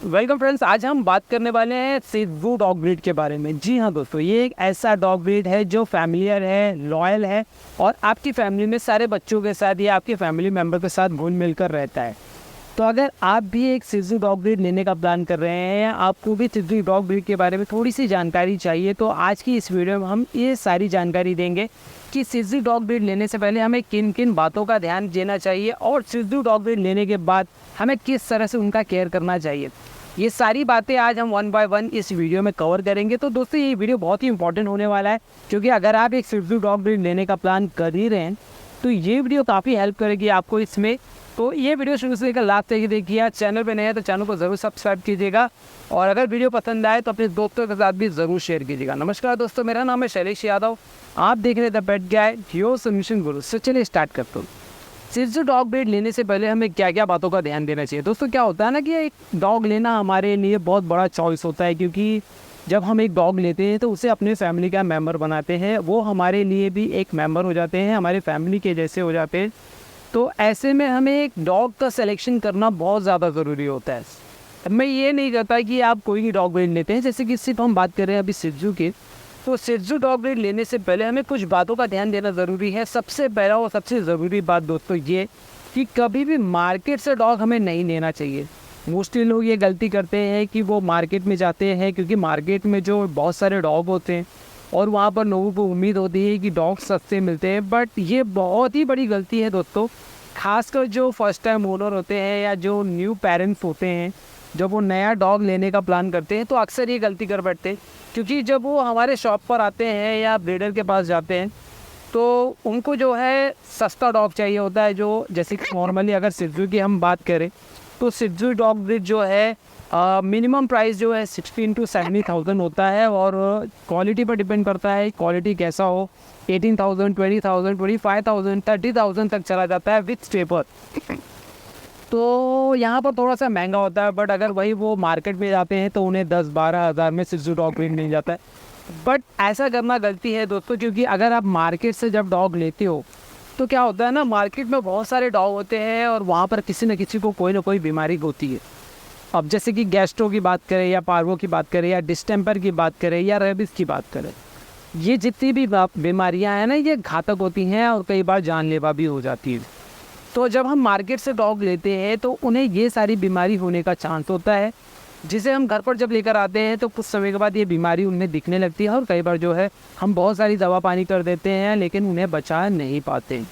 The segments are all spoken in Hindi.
वेलकम फ्रेंड्स, आज हम बात करने वाले हैं शिज़ू डॉग ब्रीड के बारे में। जी हाँ दोस्तों, ये एक ऐसा डॉग ब्रीड है जो फैमिलियर है, लॉयल है और आपकी फैमिली में सारे बच्चों के साथ या आपके फैमिली मेम्बर के साथ घुल मिल कर रहता है। तो अगर आप भी एक शिज़ू डॉग ब्रीड लेने का प्लान कर रहे हैं या आपको भी शिज़ू डॉग ब्रीड के बारे में थोड़ी सी जानकारी चाहिए, तो आज की इस वीडियो में हम ये सारी जानकारी देंगे कि शिज़ू डॉग ब्रीड लेने से पहले हमें किन किन बातों का ध्यान देना चाहिए और शिज़ू डॉग ब्रीड लेने के बाद हमें किस तरह से उनका केयर करना चाहिए। ये सारी बातें आज हम 1 बाय 1 इस वीडियो में कवर करेंगे। तो दोस्तों, ये वीडियो बहुत ही इंपॉर्टेंट होने वाला है, क्योंकि अगर आप एक शिज़ू डॉग ब्रीड लेने का प्लान कर ही रहे हैं तो ये वीडियो काफ़ी हेल्प करेगी आपको इसमें। तो ये वीडियो शुरू से लेकर लास्ट तक देखिए। चैनल पे नए हैं तो चैनल को ज़रूर सब्सक्राइब कीजिएगा और अगर वीडियो पसंद आए तो अपने दोस्तों के साथ भी ज़रूर शेयर कीजिएगा। नमस्कार दोस्तों, मेरा नाम है शैलेश यादव, आप देख रहे हैं the pet guide your solution गुरु। तो चलिए स्टार्ट करते हैं। शिज़ू डॉग ब्रीड लेने से पहले हमें क्या क्या बातों का ध्यान देना चाहिए। दोस्तों, क्या होता है ना कि एक डॉग लेना हमारे लिए बहुत बड़ा चॉइस होता है, क्योंकि जब हम एक डॉग लेते हैं तो उसे अपने फैमिली का मेम्बर बनाते हैं। वो हमारे लिए भी एक मेम्बर हो जाते हैं, हमारे फैमिली के जैसे हो जाते हैं। तो ऐसे में हमें एक डॉग का सिलेक्शन करना बहुत ज़्यादा ज़रूरी होता है। मैं ये नहीं कहता कि आप कोई भी डॉग ब्रीड लेते हैं, जैसे कि सिर्फ हम बात कर रहे हैं अभी शिज़ू की। तो शिज़ू डॉग ब्रीड लेने से पहले हमें कुछ बातों का ध्यान देना ज़रूरी है। सबसे पहला और सबसे ज़रूरी बात दोस्तों ये कि कभी भी मार्केट से डॉग हमें नहीं लेना चाहिए। मोस्टली लोग ये गलती करते हैं कि वो मार्केट में जाते हैं, क्योंकि मार्केट में जो बहुत सारे डॉग होते हैं और वहाँ पर लोगों को उम्मीद होती है कि डॉग सस्ते मिलते हैं। बट ये बहुत ही बड़ी गलती है दोस्तों। खासकर जो फर्स्ट टाइम ओनर होते हैं या जो न्यू पेरेंट्स होते हैं, जब वो नया डॉग लेने का प्लान करते हैं तो अक्सर ये गलती कर बैठते हैं, क्योंकि जब वो हमारे शॉप पर आते हैं या ब्रीडर के पास जाते हैं तो उनको जो है सस्ता डॉग चाहिए होता है। जो जैसे कि नॉर्मली अगर शिज़ू की हम बात करें तो शिज़ू डॉग ब्रीड जो है मिनिमम प्राइस जो है 16 to 70,000 होता है और क्वालिटी पर डिपेंड करता है क्वालिटी कैसा हो। 18,000, 20,000, 25,000, 30,000 तक चला जाता है विथ स्टेपर। तो यहाँ पर थोड़ा सा महंगा होता है, बट अगर वही वो मार्केट में जाते हैं तो उन्हें 10-12 हज़ार में शिज़ू डॉग ब्रीड मिल जाता है। बट ऐसा करना गलती है दोस्तों, क्योंकि अगर आप मार्केट से जब डॉग लेते हो तो क्या होता है ना, मार्केट में बहुत सारे डॉग होते हैं और वहाँ पर किसी न किसी को कोई ना कोई बीमारी होती है। अब जैसे कि गैस्ट्रो की बात करें या पार्वो की बात करें या डिस्टेम्पर की बात करें या रेबिस की बात करें, ये जितनी भी बीमारियाँ हैं ना, ये घातक होती हैं और कई बार जानलेवा भी हो जाती है। तो जब हम मार्केट से डॉग लेते हैं तो उन्हें ये सारी बीमारी होने का चांस होता है, जिसे हम घर पर जब लेकर आते हैं तो कुछ समय के बाद ये बीमारी उन्हें दिखने लगती है और कई बार जो है हम बहुत सारी दवा पानी कर देते हैं लेकिन उन्हें बचा नहीं पाते।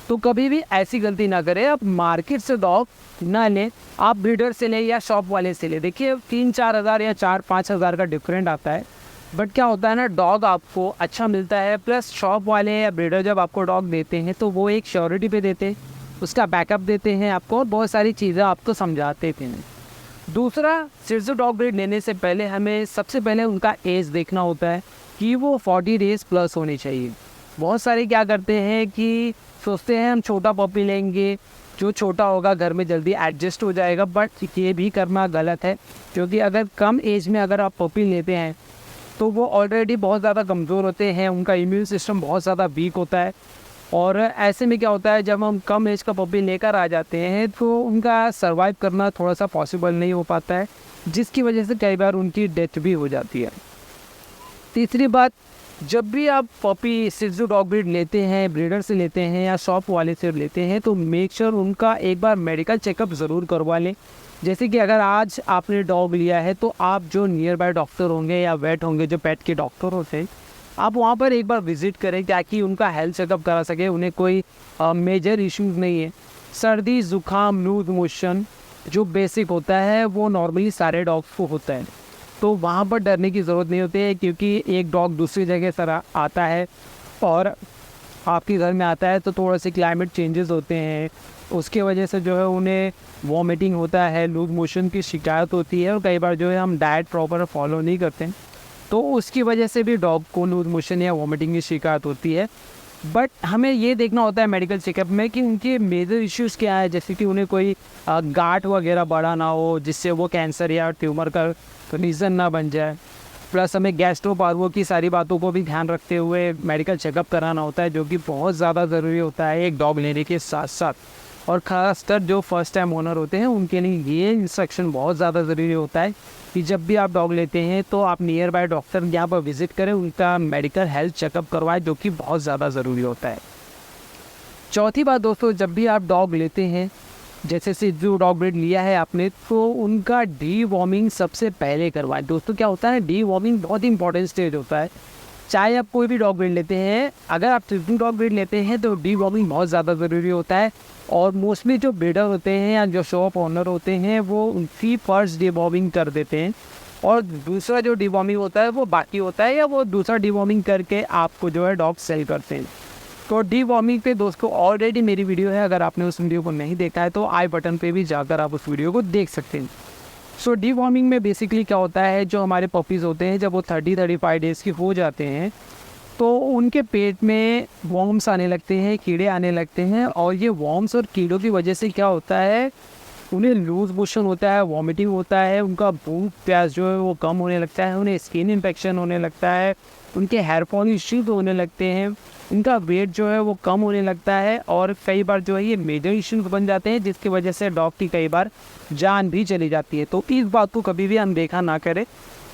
तो कभी भी ऐसी गलती ना करें, आप मार्केट से डॉग ना लें, आप ब्रीडर से लें या शॉप वाले से लें। देखिए 3-4 हज़ार या 4-5 हज़ार का डिफरेंट आता है, बट क्या होता है ना, डॉग आपको अच्छा मिलता है। प्लस शॉप वाले या ब्रीडर जब आपको डॉग देते हैं तो वो एक श्योरिटी पे देते हैं, उसका बैकअप देते हैं आपको और बहुत सारी चीज़ें आपको समझाते थे। दूसरा, शिज़ू डॉग ब्रीड लेने से पहले हमें सबसे पहले उनका एज देखना होता है कि वो 40 डेज़ प्लस होनी चाहिए। बहुत सारे क्या करते हैं कि सोचते हैं हम छोटा पपी लेंगे, जो छोटा होगा घर में जल्दी एडजस्ट हो जाएगा, बट ये भी करना गलत है। क्योंकि अगर कम एज में अगर आप पपी लेते हैं तो वो ऑलरेडी बहुत ज़्यादा कमज़ोर होते हैं, उनका इम्यून सिस्टम बहुत ज़्यादा वीक होता है और ऐसे में क्या होता है, जब हम कम एज का पपी लेकर आ जाते हैं तो उनका सर्वाइव करना थोड़ा सा पॉसिबल नहीं हो पाता है, जिसकी वजह से कई बार उनकी डेथ भी हो जाती है। तीसरी बात, जब भी आप पपी शिज़ू डॉग ब्रीड लेते हैं, ब्रीडर से लेते हैं या शॉप वाले से लेते हैं, तो मेक श्योर उनका एक बार मेडिकल चेकअप ज़रूर करवा लें। जैसे कि अगर आज आपने डॉग लिया है तो आप जो नियर बाय डॉक्टर होंगे या वेट होंगे, जो पेट के डॉक्टर होते हैं, आप वहाँ पर एक बार विज़िट करें ताकि उनका हेल्थ चेकअप करा सके। उन्हें कोई मेजर इश्यूज़ नहीं है। सर्दी, ज़ुकाम, लूज मोशन जो बेसिक होता है वो नॉर्मली सारे डॉग्स को होता है, तो वहाँ पर डरने की ज़रूरत नहीं होती है। क्योंकि एक डॉग दूसरी जगह से आता है और आपके घर में आता है तो थोड़े से क्लाइमेट चेंजेस होते हैं, उसके वजह से जो है उन्हें वॉमिटिंग होता है, लूज मोशन की शिकायत होती है और कई बार जो है हम डाइट प्रॉपर फॉलो नहीं करते हैं तो उसकी वजह से भी डॉग को लूज मोशन या वॉमिटिंग की शिकायत होती है। बट हमें ये देखना होता है मेडिकल चेकअप में कि उनके मेजर इश्यूज़ क्या है, जैसे कि उन्हें कोई गांठ वगैरह बड़ा ना हो जिससे वो कैंसर या ट्यूमर का रीज़न ना बन जाए। प्लस हमें गैस्ट्रो पार्वो की सारी बातों को भी ध्यान रखते हुए मेडिकल चेकअप कराना होता है, जो कि बहुत ज़्यादा ज़रूरी होता है एक डॉग लेने के साथ साथ। और ख़ासकर जो फर्स्ट टाइम ओनर होते हैं उनके लिए ये इंस्ट्रक्शन बहुत ज़्यादा ज़रूरी होता है कि जब भी आप डॉग लेते हैं तो आप नियर बाय डॉक्टर यहाँ पर विज़िट करें, उनका मेडिकल हेल्थ चेकअप करवाएं, जो कि बहुत ज़्यादा ज़रूरी होता है। चौथी बात दोस्तों, जब भी आप डॉग लेते हैं, जैसे सिट्ज़ू डॉग ब्रीड लिया है आपने, तो उनका डी वॉर्मिंग सबसे पहले करवाएं। दोस्तों क्या होता है, डी वॉर्मिंग बहुत ही इंपॉर्टेंट स्टेज होता है। चाहे आप कोई भी डॉग ब्रीड लेते हैं, अगर आप सिट्ज़ू डॉग ब्रीड लेते हैं तो डी वॉर्मिंग बहुत ज़्यादा ज़रूरी होता है। और मोस्टली जो ब्रीडर होते हैं या जो शॉप ओनर होते हैं वो उनकी फर्स्ट डी वॉर्मिंग कर देते हैं, और दूसरा जो डी वॉर्मिंग होता है वो बाकी होता है, या वो दूसरा डी वॉर्मिंग करके आपको जो है डॉग सेल करते हैं। तो डी वॉर्मिंग पे दोस्तों ऑलरेडी मेरी वीडियो है, अगर आपने उस वीडियो को नहीं देखा है तो आई बटन पे भी जाकर आप उस वीडियो को देख सकते हैं। सो डी वॉर्मिंग में बेसिकली क्या होता है, जो हमारे पपीज़ होते हैं जब वो 30-35 डेज़ के हो जाते हैं तो उनके पेट में वॉर्म्स आने लगते हैं, कीड़े आने लगते हैं, और ये वॉर्म्स और कीड़ों की वजह से क्या होता है, उन्हें लूज मोशन होता है, वॉमिटिंग होता है, उनका भूख प्यास जो है वो कम होने लगता है, उन्हें स्किन इन्फेक्शन होने लगता है, उनके हेयर फॉल इश्यूज होने लगते हैं, इनका वेट जो है वो कम होने लगता है, और कई बार जो है ये मेजर इश्यूज बन जाते हैं जिसकी वजह से डॉग की कई बार जान भी चली जाती है। तो इस बात को कभी भी अनदेखा ना करें।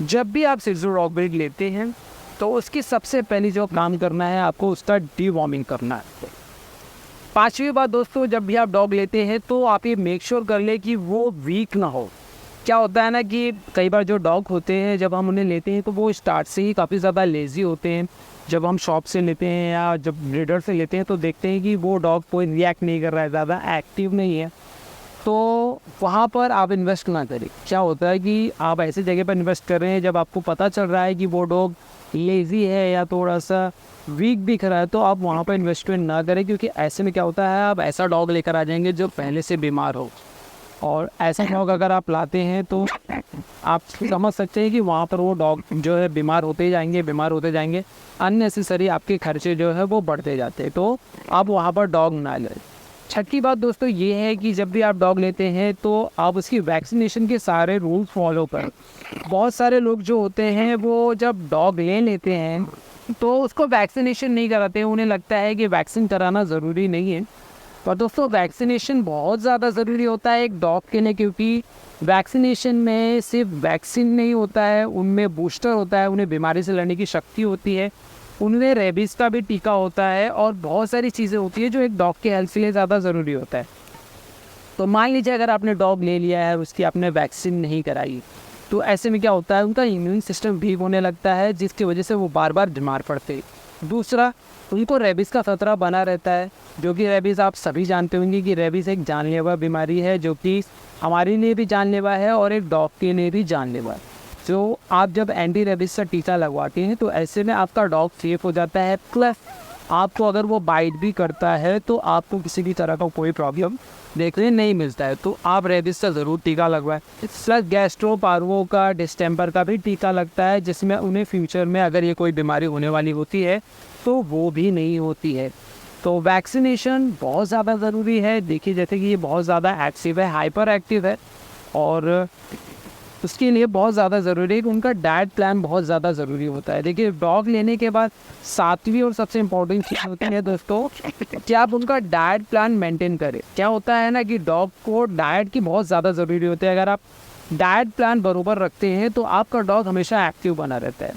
जब भी आप सिट्ज़ू डॉग ब्रीड लेते हैं तो उसकी सबसे पहली जो काम करना है, आपको उसका डी वॉर्मिंग करना है। पांचवी बात दोस्तों, जब भी आप डॉग लेते हैं तो आप ये मेक श्योर कर ले कि वो वीक ना हो। क्या होता है ना कि कई बार जो डॉग होते हैं जब हम उन्हें लेते हैं तो वो स्टार्ट से ही काफ़ी ज़्यादा लेज़ी होते हैं। जब हम शॉप से लेते हैं या जब ब्रीडर से लेते हैं तो देखते हैं कि वो डॉग कोई रिएक्ट नहीं कर रहा है, ज़्यादा एक्टिव नहीं है, तो वहाँ पर आप इन्वेस्ट ना करें। क्या होता है कि आप ऐसी जगह पर इन्वेस्ट कर रहे हैं जब आपको पता चल रहा है कि वो डॉग लेज़ी है या थोड़ा सा वीक दिख रहा है, तो आप वहाँ पर इन्वेस्टमेंट ना करें, क्योंकि ऐसे में क्या होता है, आप ऐसा डॉग लेकर आ जाएंगे जो पहले से बीमार हो, और ऐसा डॉग अगर आप लाते हैं तो आप समझ सकते हैं कि वहाँ पर वो डॉग जो है बीमार होते जाएंगे, अननेसेसरी आपके खर्चे जो है वो बढ़ते जाते हैं, तो आप वहाँ पर डॉग ना लें। छठी बात दोस्तों ये है कि जब भी आप डॉग लेते हैं तो आप उसकी वैक्सीनेशन के सारे रूल्स फॉलो करें। बहुत सारे लोग जो होते हैं वो जब डॉग ले लेते हैं तो उसको वैक्सीनेशन नहीं कराते, उन्हें लगता है कि वैक्सीन कराना ज़रूरी नहीं है। पर दोस्तों वैक्सीनेशन बहुत ज़्यादा ज़रूरी होता है एक डॉग के लिए, क्योंकि वैक्सीनेशन में सिर्फ वैक्सीन नहीं होता है, उनमें बूस्टर होता है, उन्हें बीमारी से लड़ने की शक्ति होती है, उनमें रेबीज़ का भी टीका होता है, और बहुत सारी चीज़ें होती है जो एक डॉग के हेल्थ के लिए ज़्यादा ज़रूरी होता है। तो मान लीजिए अगर आपने डॉग ले लिया है, उसकी आपने वैक्सीन नहीं कराई, तो ऐसे में क्या होता है, उनका इम्यून सिस्टम वीक होने लगता है, जिसकी वजह से वो बार बार बीमार पड़ते हैं। दूसरा, उनको रेबीज़ का खतरा बना रहता है, जो कि रेबीज़ आप सभी जानते होंगे कि रेबीज़ एक जानलेवा बीमारी है, जो कि हमारे लिए भी जानलेवा है और एक डॉग के लिए भी जानलेवा है। जो आप जब एंटी रेबीज़ का टीका लगवाते हैं तो ऐसे में आपका डॉग सेफ हो जाता है, प्लस आपको अगर वो बाइट भी करता है तो आपको किसी भी तरह का कोई प्रॉब्लम देखने नहीं मिलता है। तो आप रेबीज़ का ज़रूर टीका लगवाएं। प्लस गैस्ट्रो पार्वो का, डिस्टेंपर का भी टीका लगता है, जिसमें उन्हें फ्यूचर में अगर ये कोई बीमारी होने वाली होती है तो वो भी नहीं होती है। तो वैक्सीनेशन बहुत ज़्यादा ज़रूरी है। देखिए जैसे कि ये बहुत ज़्यादा एक्टिव है, हाइपर एक्टिव है, और उसके लिए बहुत ज़्यादा ज़रूरी है कि उनका डाइट प्लान बहुत ज़्यादा ज़रूरी होता है। देखिए डॉग लेने के बाद सातवीं और सबसे इम्पोर्टेंट चीज़ होती है दोस्तों कि आप उनका डाइट प्लान मेंटेन करें। क्या होता है ना कि डॉग को डाइट की बहुत ज़्यादा ज़रूरी होती है। अगर आप डाइट प्लान बराबर रखते हैं तो आपका डॉग हमेशा एक्टिव बना रहता है।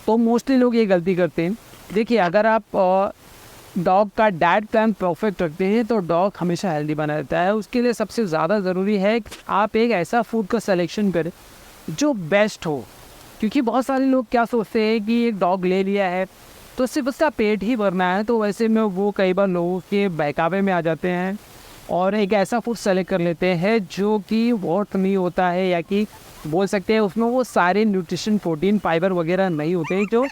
तो मोस्टली लोग ये गलती करते हैं। देखिए अगर आप डॉग का डाइट प्लान परफेक्ट रखते हैं तो डॉग हमेशा हेल्दी बना रहता है। उसके लिए सबसे ज़्यादा ज़रूरी है कि आप एक ऐसा फूड का सिलेक्शन करें जो बेस्ट हो, क्योंकि बहुत सारे लोग क्या सोचते हैं कि एक डॉग ले लिया है तो सिर्फ उसका पेट ही भरना है, तो वैसे में वो कई बार लोगों के बहकावे में आ जाते हैं और एक ऐसा फूड सेलेक्ट कर लेते हैं जो कि वर्थ नहीं होता है, या कि बोल सकते हैं उसमें वो सारे न्यूट्रिशन, प्रोटीन, फाइबर वगैरह नहीं होते हैं जो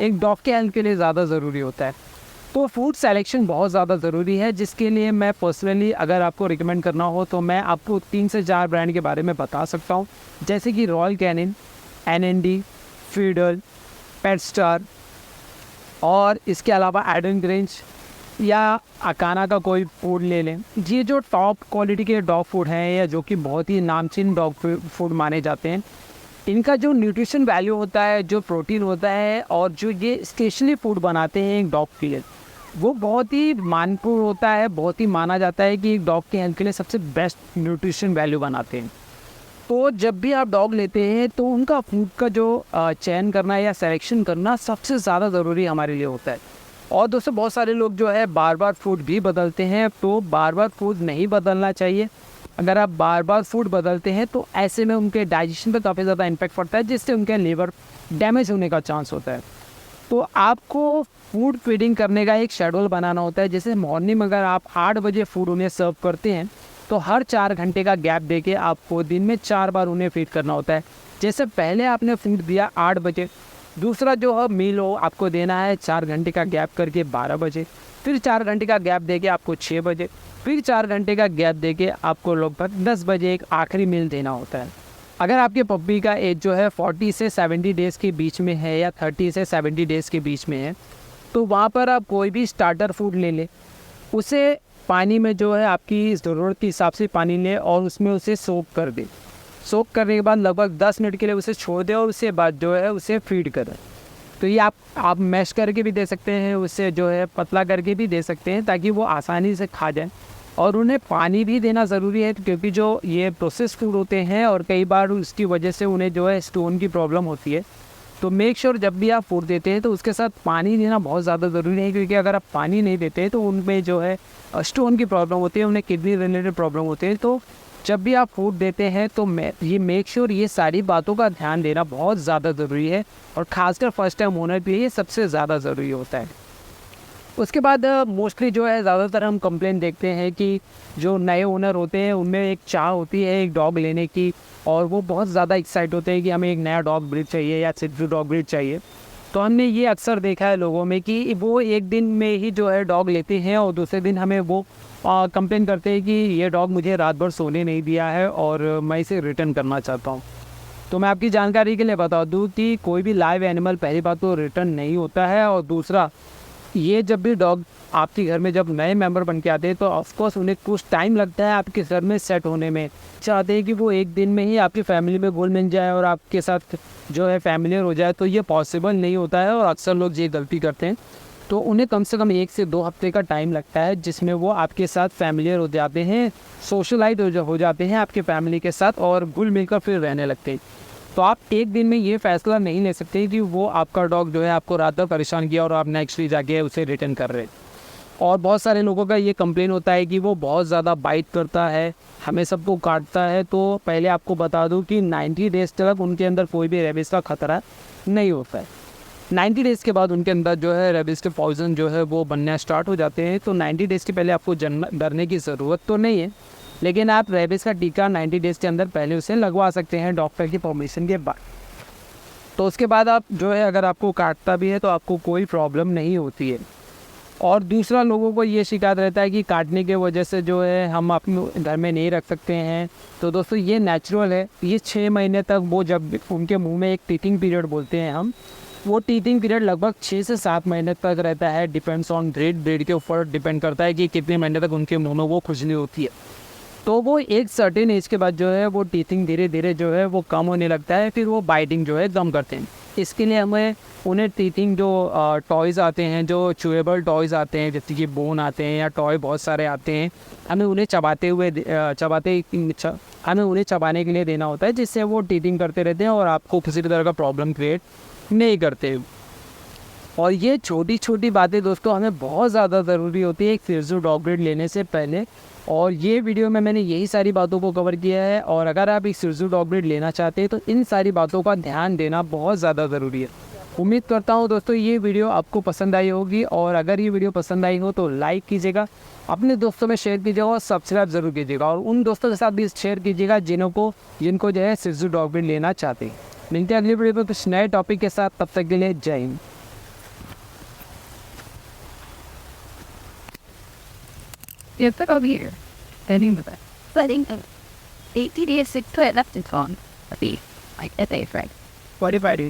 एक डॉग के हेल्थ के लिए ज़्यादा ज़रूरी होता है। तो फूड सेलेक्शन बहुत ज़्यादा ज़रूरी है, जिसके लिए मैं पर्सनली अगर आपको रिकमेंड करना हो तो मैं आपको 3 से 4 ब्रांड के बारे में बता सकता हूँ, जैसे कि रॉयल कैनिन, NND, फीडल, पेट स्टार, और इसके अलावा एडन ग्रेंज या अकाना का कोई फूड ले लें। ये जो टॉप क्वालिटी के डॉग फूड हैं या जो कि बहुत ही नामचीन डॉग फूड माने जाते हैं, इनका जो न्यूट्रिशन वैल्यू होता है, जो प्रोटीन होता है, और जो ये स्पेशली फूड बनाते हैं एक डॉग के लिए, वो बहुत ही मानपूर्ण होता है, बहुत ही माना जाता है कि एक डॉग के हेल्थ के लिए सबसे बेस्ट न्यूट्रिशन वैल्यू बनाते हैं। तो जब भी आप डॉग लेते हैं तो उनका फूड का जो चयन करना या सिलेक्शन करना सबसे ज़्यादा ज़रूरी हमारे लिए होता है। और दोस्तों बहुत सारे लोग जो है बार बार फूड भी बदलते हैं, तो बार बार फूड नहीं बदलना चाहिए। अगर आप बार बार फूड बदलते हैं तो ऐसे में उनके डाइजेशन पर काफ़ी ज़्यादा इम्पैक्ट पड़ता है, जिससे उनके लीवर डैमेज होने का चांस होता है। तो आपको फूड फीडिंग करने का एक शेड्यूल बनाना होता है। जैसे मॉर्निंग में अगर आप 8 बजे फूड उन्हें सर्व करते हैं तो हर 4 घंटे का गैप देके आपको दिन में 4 बार उन्हें फीड करना होता है। जैसे पहले आपने फूड दिया 8 बजे, दूसरा जो है मील हो आपको देना है 4 घंटे का गैप करके 12 बजे, फिर 4 घंटे का गैप देके आपको 6 बजे, फिर 4 घंटे का गैप देके आपको लगभग 10 बजे एक आखिरी मील देना होता है। अगर आपके पप्पी का एज जो है 40 से 70 डेज़ के बीच में है या 30 से 70 डेज़ के बीच में है, तो वहाँ पर आप कोई भी स्टार्टर फूड ले लें, उसे पानी में जो है आपकी ज़रूरत के हिसाब से पानी लें और उसमें उसे सोक कर दें। सोक करने के बाद लगभग 10 मिनट के लिए उसे छोड़ दें और उसके बाद जो है उसे फीड करें। तो ये आप मैश करके भी दे सकते हैं, उसे जो है पतला करके भी दे सकते हैं ताकि वो आसानी से खा जाए। और उन्हें पानी भी देना ज़रूरी है, क्योंकि जो ये प्रोसेस फूड होते हैं और कई बार उसकी वजह से उन्हें जो है स्टोन की प्रॉब्लम होती है। तो मेक श्योर जब भी आप फूड देते हैं तो उसके साथ पानी देना बहुत ज़्यादा ज़रूरी है, क्योंकि अगर आप पानी नहीं देते हैं तो उनमें जो है स्टोन की प्रॉब्लम होती है, उन्हें किडनी रिलेटेड प्रॉब्लम होती है। तो जब भी आप फूड देते हैं तो ये मेक श्योर ये सारी बातों का ध्यान देना बहुत ज़्यादा ज़रूरी है, और ख़ासकर फर्स्ट टाइम ओनर के लिए ये सबसे ज़्यादा ज़रूरी होता है। उसके बाद मोस्टली जो है ज़्यादातर हम कंप्लेंट देखते हैं कि जो नए ओनर होते हैं उनमें एक चाह होती है एक डॉग लेने की, और वो बहुत ज़्यादा एक्साइट होते हैं कि हमें एक नया डॉग ब्रीड चाहिए या शिट्ज़ू डॉग ब्रीड चाहिए। तो हमने ये अक्सर देखा है लोगों में कि वो एक दिन में ही जो है डॉग लेते हैं और दूसरे दिन हमें वो कंप्लेन करते हैं कि ये डॉग मुझे रात भर सोने नहीं दिया है और मैं इसे रिटर्न करना चाहता हूँ। तो मैं आपकी जानकारी के लिए बता दूँ कि कोई भी लाइव एनिमल पहली बात तो रिटर्न नहीं होता है, और दूसरा ये जब भी डॉग आपके घर में जब नए मेंबर बन के आते हैं तो ऑफकोर्स उन्हें कुछ टाइम लगता है आपके घर में सेट होने में। चाहते हैं कि वो एक दिन में ही आपकी फैमिली में घुल मिल जाए और आपके साथ जो है फैमिलियर हो जाए, तो ये पॉसिबल नहीं होता है और अक्सर लोग ये गलती करते हैं। तो उन्हें कम से कम 1 से 2 हफ्ते का टाइम लगता है, जिसमें वो आपके साथ फैमिलियर हो जाते हैं, सोशलाइज हो जाते हैं आपके फैमिली के साथ और घुल मिलकर फिर रहने लगते हैं। तो आप एक दिन में ये फैसला नहीं ले सकते कि वो आपका डॉग जो है आपको रात भर परेशान किया और आप नेक्स्ट डे जाके उसे रिटर्न कर रहे हैं। और बहुत सारे लोगों का ये कंप्लेन होता है कि वो बहुत ज़्यादा बाइट करता है, हमें सबको काटता है। तो पहले आपको बता दूं कि 90 डेज़ तक उनके अंदर कोई भी रेबीज़ का खतरा नहीं होता है। 90 डेज़ के बाद उनके अंदर जो है रेबीज़ के पॉइजन जो है वो बनना स्टार्ट हो जाते हैं। तो 90 डेज़ के पहले आपको डरने की ज़रूरत तो नहीं है, लेकिन आप रेबीज़ का टीका 90 डेज़ के अंदर पहले उसे लगवा सकते हैं डॉक्टर की परमिशन के बाद। तो उसके बाद आप जो है अगर आपको काटता भी है तो आपको कोई प्रॉब्लम नहीं होती है। और दूसरा लोगों को ये शिकायत रहता है कि काटने की वजह से जो है हम अपने घर में नहीं रख सकते हैं। तो दोस्तों ये नेचुरल है। ये 6 महीने तक वो जब उनके मुंह में एक टीथिंग पीरियड बोलते हैं हम, वो टीथिंग पीरियड लगभग 6 से 7 महीने तक रहता है। डिपेंड्स ऑन ब्रीड के ऊपर डिपेंड करता है कि कितने महीने तक उनके मुँह में वो खुजली होती है। तो वो एक सर्टेन एज के बाद जो है वो टीथिंग धीरे धीरे जो है वो कम होने लगता है, फिर वो बाइटिंग जो है कम करते हैं। इसके लिए हमें उन्हें टीथिंग जो टॉयज़ आते हैं, जो चुएबल टॉयज़ आते हैं, जैसे कि बोन आते हैं या टॉय बहुत सारे आते हैं, हमें उन्हें हमें उन्हें चबाने के लिए देना होता है, जिससे वो टीथिंग करते रहते हैं और आपको किसी तरह का प्रॉब्लम क्रिएट नहीं करते। और ये छोटी छोटी बातें दोस्तों हमें बहुत ज़्यादा ज़रूरी होती है एक शिट्ज़ू डॉग ब्रीड लेने से पहले। और ये वीडियो में मैंने यही सारी बातों को कवर किया है, और अगर आप एक शिट्ज़ू डॉग ब्रीड लेना चाहते हैं तो इन सारी बातों का ध्यान देना बहुत ज़्यादा ज़रूरी है। उम्मीद करता हूँ दोस्तों ये वीडियो आपको पसंद आई होगी, और अगर ये वीडियो पसंद आई हो तो लाइक कीजिएगा, अपने दोस्तों में शेयर कीजिएगा और सब्सक्राइब ज़रूर कीजिएगा, और उन दोस्तों के साथ भी शेयर कीजिएगा जिनको जो है शिट्ज़ू डॉग ब्रीड लेना चाहते हैं। मिलते हैं अगली वीडियो में कुछ नए टॉपिक के साथ, तब तक के लिए जय Hind. Yeah, put over here. Anyway. Setting 80 days to put left it on. Like, if they friend. What if I do?